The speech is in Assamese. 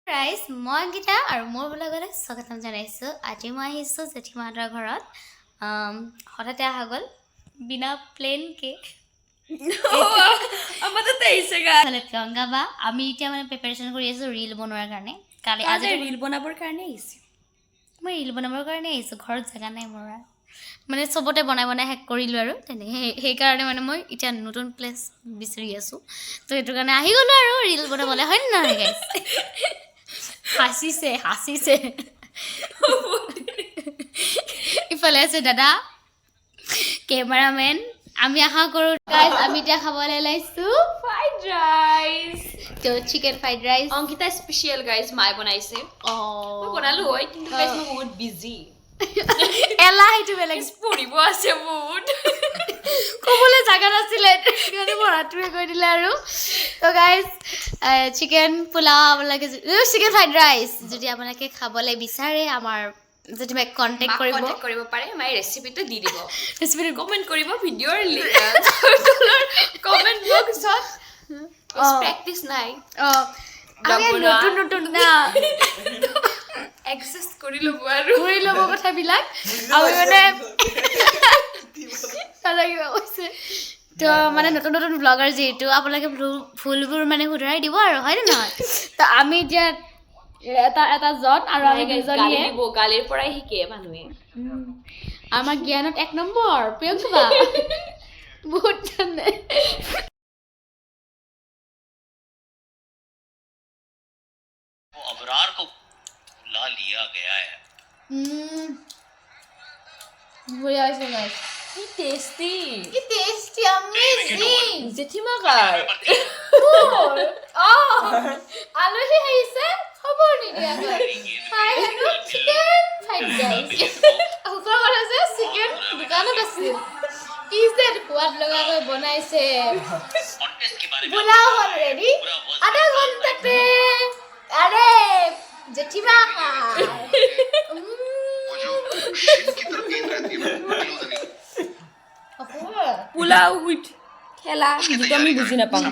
ৰাইজ মই গীতা আৰু মোৰ ব্লগলৈ স্বাগতম জনাইছোঁ। আজি মই আহিছোঁ জেঠীমাহঁতৰ ঘৰত। হঠাতে অহা গ'ল বিনা প্লেনকে গংগা বা আমি এতিয়া মানে প্ৰিপাৰেশ্যন কৰি আছোঁ ৰীল বনোৱাৰ কাৰণে। আজি ৰীল বনাবৰ কাৰণে আহিছোঁ। মই ৰীল বনাবৰ কাৰণে আহিছোঁ, ঘৰত জেগা নাই মোৰ মানে চবতে বনাই বনাই শেষ কৰিলোঁ আৰু তেনেকৈ সেইকাৰণে মানে মই এতিয়া নতুন প্লেচ বিচাৰি আছোঁ। তো সেইটো কাৰণে আহি গ'লোঁ আৰু ৰীল বনাবলৈ, হয় নে নহয় গাইছ? হাসিছে ইফালে আছে দাদা কেমেৰামেন। আমি আশা কৰোঁ গাইজ আমি এতিয়া খাবলৈ ওলাইছোঁ ফ্ৰাইড ৰাইচ। তো chicken fried rice Ankita special guys, মায়ে বনাইছে। মই বনালো হয় কিন্তু গাইজ মই বহুত বিজি। এলাহ সেইটো বেলেগ, পঢ়িব আছে বহুত, ক'বলৈ জাগা নাছিলে সেইকাৰণে পঢ়াটোৱে কৈ দিলে আৰু। তো গাইজ চিকেন পোলাও আপোনালোকে চিকেন ফ্ৰাইড ৰাইচ যদি আপোনালোকে খাবলৈ বিচাৰে আমাৰ যদি মই কণ্টেক্ট কৰিব পাৰে। মায়ে ৰেচিপিটো দি দিব, ৰেচিপিটো কমেণ্ট কৰিব ভিডিঅ'ৰ কমেণ্ট বক্সত। প্ৰেক্টিচ নাই, নতুন নতুন না এডজাষ্ট কৰি ল'ব আৰু ঘূৰি ল'ব কথাবিলাক। আমি মানে কৈছে তো মানে নতুন নতুন ব্লগাৰ যিহেতু আপোনালোকে ভুলবোৰ মানে শুধৰাই দিব আৰু, হয় নে নহয়? তো আমি এতিয়া এটা জন আৰু আমি দুজনীয়ে গালিৰ পৰাই শিকে মানুহে। আমাৰ জ্ঞানত 1 নম্বৰ প্ৰিয়ংকা বহুত জানে। अबरार को बुला लिया गया है। बढ़िया है गाइस, কি টেষ্টি, কি টেস্টি, অ্যামেজিং। জেঠিমা কাৰ আলহী আহিছে খবৰ নিদিয়াকৈ খাই হেনো চিকেন ফ্ৰাইড ৰাইচ। ওচৰ কথা যে চিকেন দোকানত আছিল, কি যে সোৱাদ লগাকৈ বনাইছে। পোলাও হ'ল ৰেডি আধা ঘণ্টাতে। আৰে জেঠিমা পোলাও উইথ খেলা, যিটো আমি বুজি নাপাওঁ।